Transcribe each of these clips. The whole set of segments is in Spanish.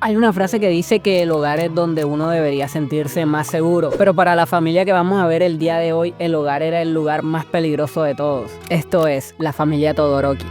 Hay una frase que dice que el hogar es donde uno debería sentirse más seguro, pero para la familia que vamos a ver el día de hoy, el hogar era el lugar más peligroso de todos. Esto es, la familia Todoroki.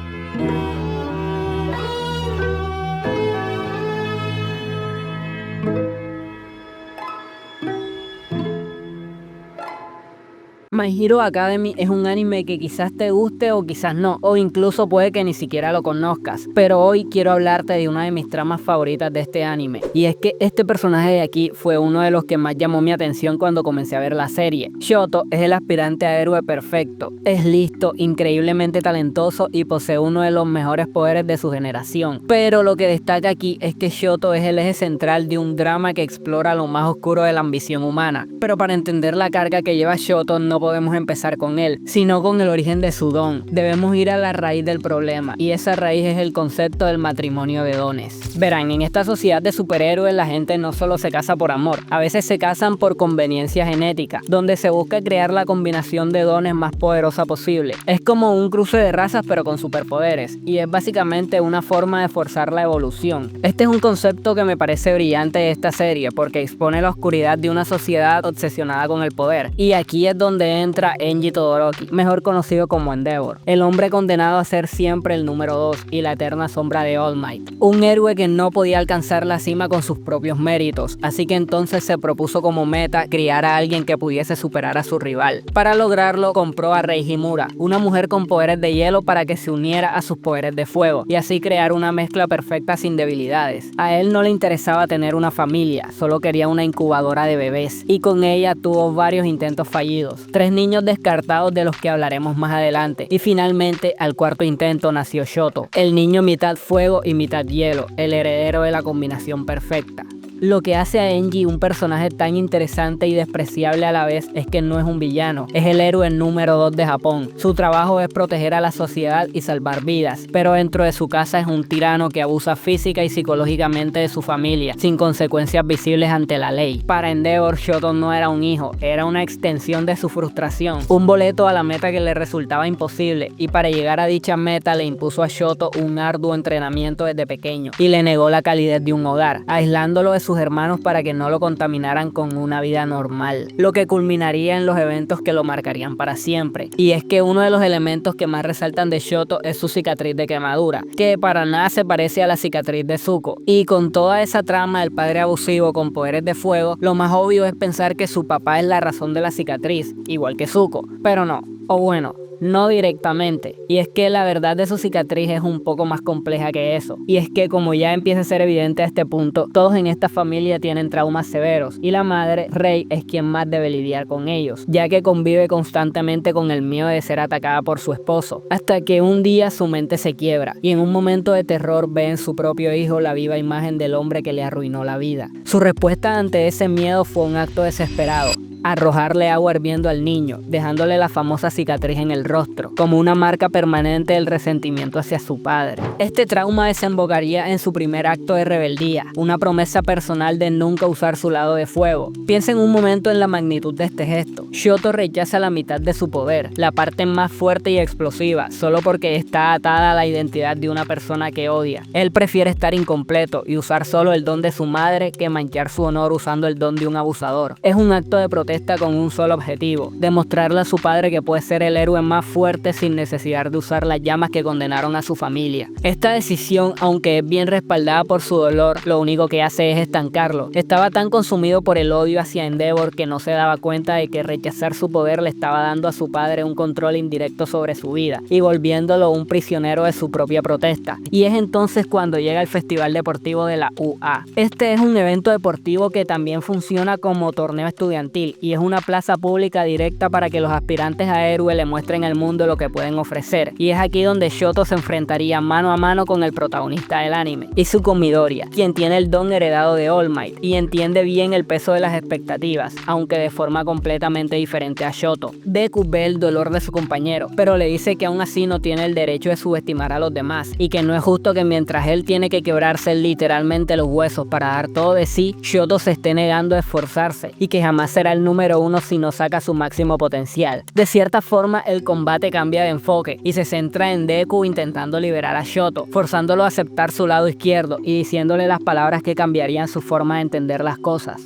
My Hero Academy es un anime que quizás te guste o quizás no, o incluso puede que ni siquiera lo conozcas, pero hoy quiero hablarte de una de mis tramas favoritas de este anime, y es que este personaje de aquí fue uno de los que más llamó mi atención cuando comencé a ver la serie. Shoto es el aspirante a héroe perfecto, es listo, increíblemente talentoso y posee uno de los mejores poderes de su generación, pero lo que destaca aquí es que Shoto es el eje central de un drama que explora lo más oscuro de la ambición humana, pero para entender la carga que lleva Shoto no podemos empezar con él, sino con el origen de su don. Debemos ir a la raíz del problema, y esa raíz es el concepto del matrimonio de dones. Verán, en esta sociedad de superhéroes la gente no solo se casa por amor, a veces se casan por conveniencia genética, donde se busca crear la combinación de dones más poderosa posible. Es como un cruce de razas pero con superpoderes, y es básicamente una forma de forzar la evolución. Este es un concepto que me parece brillante de esta serie, porque expone la oscuridad de una sociedad obsesionada con el poder, y aquí es donde entra Enji Todoroki, mejor conocido como Endeavor, el hombre condenado a ser siempre el número 2 y la eterna sombra de All Might, un héroe que no podía alcanzar la cima con sus propios méritos, así que entonces se propuso como meta criar a alguien que pudiese superar a su rival. Para lograrlo compró a Rei Himura, una mujer con poderes de hielo, para que se uniera a sus poderes de fuego y así crear una mezcla perfecta sin debilidades. A él no le interesaba tener una familia, solo quería una incubadora de bebés, y con ella tuvo varios intentos fallidos. 3 niños descartados de los que hablaremos más adelante, y finalmente al cuarto intento nació Shoto, el niño mitad fuego y mitad hielo, el heredero de la combinación perfecta. Lo que hace a Enji un personaje tan interesante y despreciable a la vez es que no es un villano, es el héroe número 2 de Japón. Su trabajo es proteger a la sociedad y salvar vidas, pero dentro de su casa es un tirano que abusa física y psicológicamente de su familia, sin consecuencias visibles ante la ley. Para Endeavor, Shoto no era un hijo, era una extensión de su frustración, un boleto a la meta que le resultaba imposible, y para llegar a dicha meta le impuso a Shoto un arduo entrenamiento desde pequeño, y le negó la calidez de un hogar, aislándolo de sus hermanos para que no lo contaminaran con una vida normal, lo que culminaría en los eventos que lo marcarían para siempre. Y es que uno de los elementos que más resaltan de Shoto es su cicatriz de quemadura, que para nada se parece a la cicatriz de Zuko. Y con toda esa trama del padre abusivo con poderes de fuego, lo más obvio es pensar que su papá es la razón de la cicatriz, igual que Zuko, pero no, o bueno, no directamente, y es que la verdad de su cicatriz es un poco más compleja que eso, y es que como ya empieza a ser evidente a este punto, todos en esta familia tienen traumas severos, y la madre, Rei, es quien más debe lidiar con ellos, ya que convive constantemente con el miedo de ser atacada por su esposo, hasta que un día su mente se quiebra, y en un momento de terror ve en su propio hijo la viva imagen del hombre que le arruinó la vida. Su respuesta ante ese miedo fue un acto desesperado: arrojarle agua hirviendo al niño, dejándole la famosa cicatriz en el rostro, como una marca permanente del resentimiento hacia su padre. Este trauma desembocaría en su primer acto de rebeldía, una promesa personal de nunca usar su lado de fuego. Piensen un momento en la magnitud de este gesto. Shoto rechaza la mitad de su poder, la parte más fuerte y explosiva, solo porque está atada a la identidad de una persona que odia. Él prefiere estar incompleto y usar solo el don de su madre que manchar su honor usando el don de un abusador. Es un acto de protesta con un solo objetivo: demostrarle a su padre que puede ser el héroe más fuerte sin necesidad de usar las llamas que condenaron a su familia. Esta decisión, aunque es bien respaldada por su dolor, lo único que hace es estancarlo. Estaba tan consumido por el odio hacia Endeavor que no se daba cuenta de que rechazar su poder le estaba dando a su padre un control indirecto sobre su vida y volviéndolo un prisionero de su propia protesta. Y es entonces cuando llega el Festival Deportivo de la UA. Este es un evento deportivo que también funciona como torneo estudiantil, y es una plaza pública directa para que los aspirantes a héroe le muestren al mundo lo que pueden ofrecer. Y es aquí donde Shoto se enfrentaría mano a mano con el protagonista del anime, Izuku Midoriya, quien tiene el don heredado de All Might y entiende bien el peso de las expectativas, aunque de forma completamente diferente a Shoto. Deku ve el dolor de su compañero, pero le dice que aún así no tiene el derecho de subestimar a los demás, y que no es justo que mientras él tiene que quebrarse literalmente los huesos para dar todo de sí, Shoto se esté negando a esforzarse, y que jamás será el número 1 si no saca su máximo potencial. De cierta forma, el combate cambia de enfoque y se centra en Deku intentando liberar a Shoto, forzándolo a aceptar su lado izquierdo y diciéndole las palabras que cambiarían su forma de entender las cosas.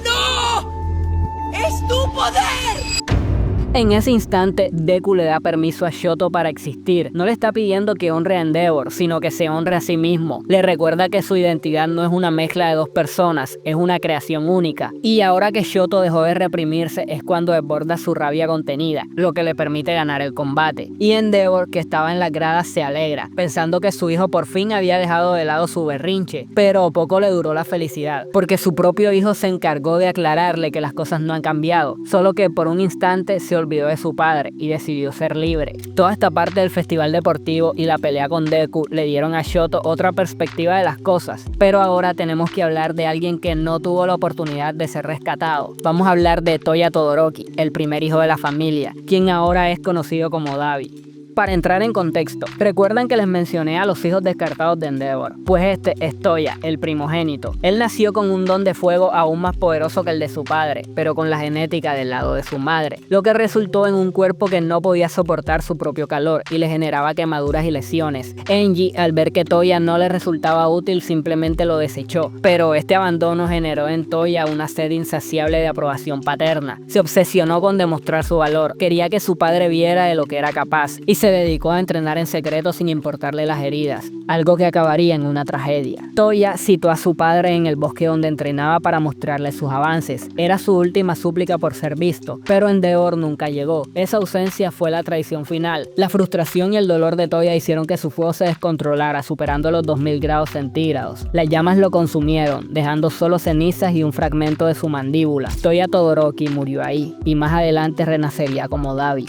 ¡No! ¡Es tu poder! En ese instante, Deku le da permiso a Shoto para existir. No le está pidiendo que honre a Endeavor, sino que se honre a sí mismo. Le recuerda que su identidad no es una mezcla de dos personas, es una creación única. Y ahora que Shoto dejó de reprimirse es cuando desborda su rabia contenida, lo que le permite ganar el combate. Y Endeavor, que estaba en las gradas, se alegra, pensando que su hijo por fin había dejado de lado su berrinche. Pero poco le duró la felicidad, porque su propio hijo se encargó de aclararle que las cosas no han cambiado, solo que por un instante se olvidó de su padre y decidió ser libre. Toda esta parte del festival deportivo y la pelea con Deku le dieron a Shoto otra perspectiva de las cosas, pero ahora tenemos que hablar de alguien que no tuvo la oportunidad de ser rescatado. Vamos a hablar de Toya Todoroki, el primer hijo de la familia, quien ahora es conocido como Dabi. Para entrar en contexto, ¿recuerdan que les mencioné a los hijos descartados de Endeavor? Pues este es Toya, el primogénito. Él nació con un don de fuego aún más poderoso que el de su padre, pero con la genética del lado de su madre, lo que resultó en un cuerpo que no podía soportar su propio calor y le generaba quemaduras y lesiones. Enji, al ver que Toya no le resultaba útil, simplemente lo desechó, pero este abandono generó en Toya una sed insaciable de aprobación paterna. Se obsesionó con demostrar su valor, quería que su padre viera de lo que era capaz y se dedicó a entrenar en secreto sin importarle las heridas, algo que acabaría en una tragedia. Toya citó a su padre en el bosque donde entrenaba para mostrarle sus avances. Era su última súplica por ser visto, pero Endeavor nunca llegó. Esa ausencia fue la traición final. La frustración y el dolor de Toya hicieron que su fuego se descontrolara, superando los 2000 grados centígrados. Las llamas lo consumieron, dejando solo cenizas y un fragmento de su mandíbula. Toya Todoroki murió ahí, y más adelante renacería como Dabi.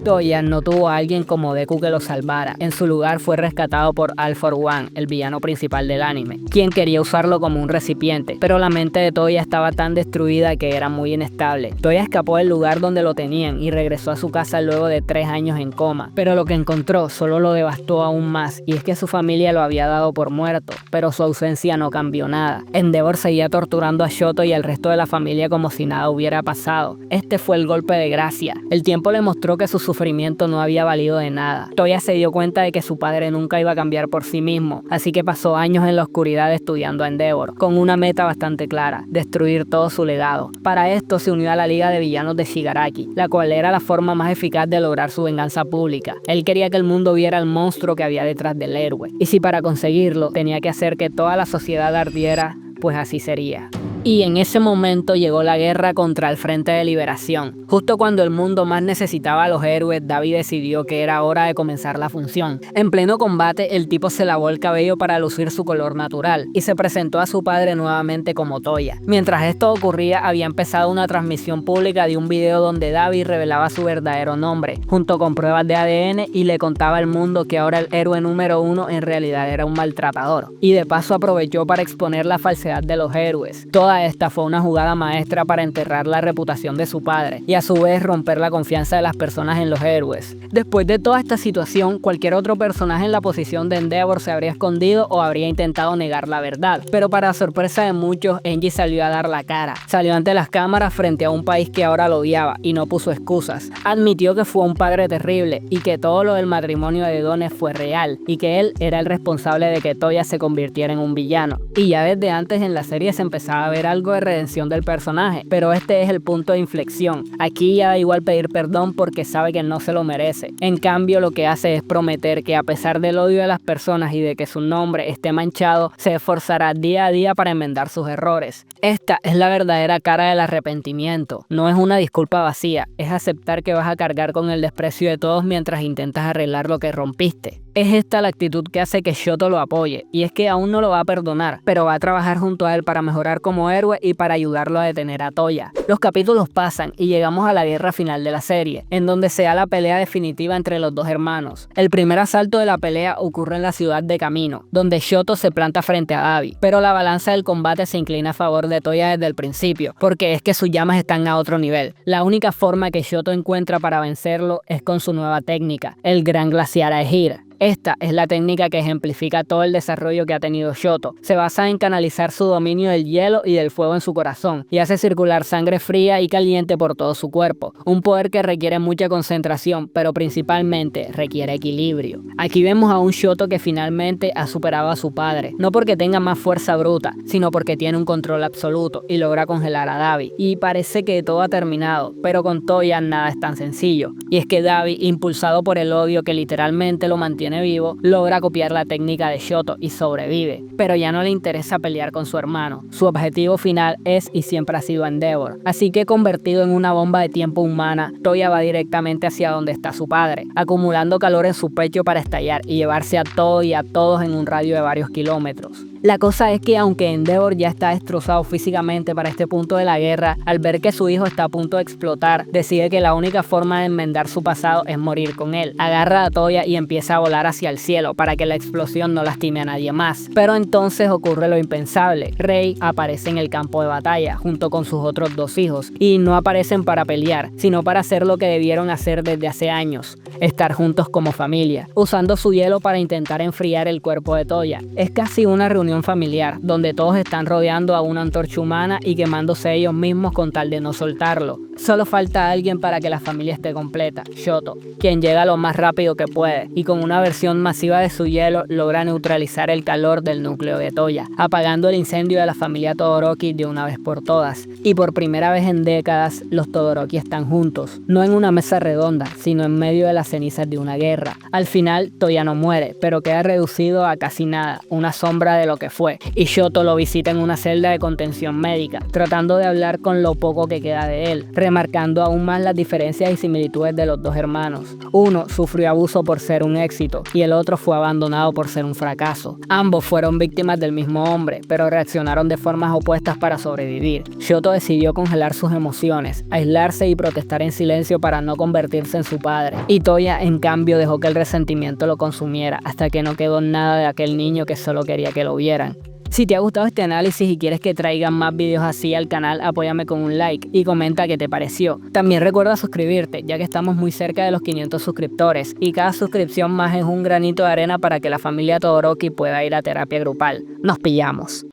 Toya no tuvo a alguien como Deku que lo salvara. En su lugar fue rescatado por All For One, el villano principal del anime, quien quería usarlo como un recipiente, pero la mente de Toya estaba tan destruida que era muy inestable. Toya escapó del lugar donde lo tenían y regresó a su casa luego de 3 años en coma, pero lo que encontró solo lo devastó aún más, y es que su familia lo había dado por muerto, pero su ausencia no cambió nada. Endeavor seguía torturando a Shoto y al resto de la familia como si nada hubiera pasado. Este fue el golpe de gracia. El tiempo le mostró que su sufrimiento no había valido de nada. Toya se dio cuenta de que su padre nunca iba a cambiar por sí mismo, así que pasó años en la oscuridad estudiando a Endeavor, con una meta bastante clara: destruir todo su legado. Para esto se unió a la Liga de Villanos de Shigaraki, la cual era la forma más eficaz de lograr su venganza pública. Él quería que el mundo viera el monstruo que había detrás del héroe, y si para conseguirlo tenía que hacer que toda la sociedad ardiera, pues así sería. Y en ese momento llegó la guerra contra el Frente de Liberación. Justo cuando el mundo más necesitaba a los héroes, Dabi decidió que era hora de comenzar la función. En pleno combate, el tipo se lavó el cabello para lucir su color natural y se presentó a su padre nuevamente como Toya. Mientras esto ocurría, había empezado una transmisión pública de un video donde Dabi revelaba su verdadero nombre, junto con pruebas de ADN, y le contaba al mundo que ahora el héroe número 1 en realidad era un maltratador. Y de paso aprovechó para exponer la falsedad de los héroes. Toda esta fue una jugada maestra para enterrar la reputación de su padre y a su vez romper la confianza de las personas en los héroes. Después de toda esta situación, cualquier otro personaje en la posición de Endeavor se habría escondido o habría intentado negar la verdad, pero para sorpresa de muchos, Enji salió a dar la cara. Salió ante las cámaras frente a un país que ahora lo odiaba y no puso excusas. Admitió que fue un padre terrible y que todo lo del matrimonio de dones fue real y que él era el responsable de que Toya se convirtiera en un villano. Y ya desde antes en la serie se empezaba a ver algo de redención del personaje, pero este es el punto de inflexión. Aquí ya da igual pedir perdón porque sabe que no se lo merece. En cambio, lo que hace es prometer que a pesar del odio de las personas y de que su nombre esté manchado, se esforzará día a día para enmendar sus errores. Esta es la verdadera cara del arrepentimiento. No es una disculpa vacía, es aceptar que vas a cargar con el desprecio de todos mientras intentas arreglar lo que rompiste. Es esta la actitud que hace que Shoto lo apoye, y es que aún no lo va a perdonar, pero va a trabajar junto a él para mejorar como héroe y para ayudarlo a detener a Toya. Los capítulos pasan y llegamos a la guerra final de la serie, en donde se da la pelea definitiva entre los dos hermanos. El primer asalto de la pelea ocurre en la ciudad de Kamino, donde Shoto se planta frente a Dabi, pero la balanza del combate se inclina a favor de Toya desde el principio, porque es que sus llamas están a otro nivel. La única forma que Shoto encuentra para vencerlo es con su nueva técnica, el Gran Glaciar Aegir. Esta es la técnica que ejemplifica todo el desarrollo que ha tenido Shoto. Se basa en canalizar su dominio del hielo y del fuego en su corazón, y hace circular sangre fría y caliente por todo su cuerpo. Un poder que requiere mucha concentración, pero principalmente requiere equilibrio. Aquí vemos a un Shoto que finalmente ha superado a su padre, no porque tenga más fuerza bruta, sino porque tiene un control absoluto y logra congelar a Dabi. Y parece que todo ha terminado, pero con Toya nada es tan sencillo. Y es que Dabi, impulsado por el odio que literalmente lo mantiene vivo, logra copiar la técnica de Shoto y sobrevive. Pero ya no le interesa pelear con su hermano. Su objetivo final es y siempre ha sido Endeavor. Así que convertido en una bomba de tiempo humana, Toya va directamente hacia donde está su padre, acumulando calor en su pecho para estallar y llevarse a todo y a todos en un radio de varios kilómetros. La cosa es que aunque Endeavor ya está destrozado físicamente para este punto de la guerra, al ver que su hijo está a punto de explotar, decide que la única forma de enmendar su pasado es morir con él. Agarra a Toya y empieza a volar hacia el cielo para que la explosión no lastime a nadie más. Pero entonces ocurre lo impensable. Rei aparece en el campo de batalla junto con sus otros dos hijos, y no aparecen para pelear, sino para hacer lo que debieron hacer desde hace años: estar juntos como familia, usando su hielo para intentar enfriar el cuerpo de Toya. Es casi una reunión familiar, donde todos están rodeando a una antorcha humana y quemándose ellos mismos con tal de no soltarlo. Solo falta alguien para que la familia esté completa: Shoto, quien llega lo más rápido que puede, y con una versión masiva de su hielo logra neutralizar el calor del núcleo de Toya, apagando el incendio de la familia Todoroki de una vez por todas. Y por primera vez en décadas, los Todoroki están juntos, no en una mesa redonda, sino en medio de las cenizas de una guerra. Al final, Toya no muere, pero queda reducido a casi nada, una sombra de lo que fue, y Shoto lo visita en una celda de contención médica, tratando de hablar con lo poco que queda de él, remarcando aún más las diferencias y similitudes de los dos hermanos. Uno sufrió abuso por ser un éxito, y el otro fue abandonado por ser un fracaso. Ambos fueron víctimas del mismo hombre, pero reaccionaron de formas opuestas para sobrevivir. Shoto decidió congelar sus emociones, aislarse y protestar en silencio para no convertirse en su padre, y Toya en cambio dejó que el resentimiento lo consumiera hasta que no quedó nada de aquel niño que solo quería que lo vieran. Si te ha gustado este análisis y quieres que traigan más videos así al canal, apóyame con un like y comenta qué te pareció. También recuerda suscribirte, ya que estamos muy cerca de los 500 suscriptores, y cada suscripción más es un granito de arena para que la familia Todoroki pueda ir a terapia grupal. Nos pillamos.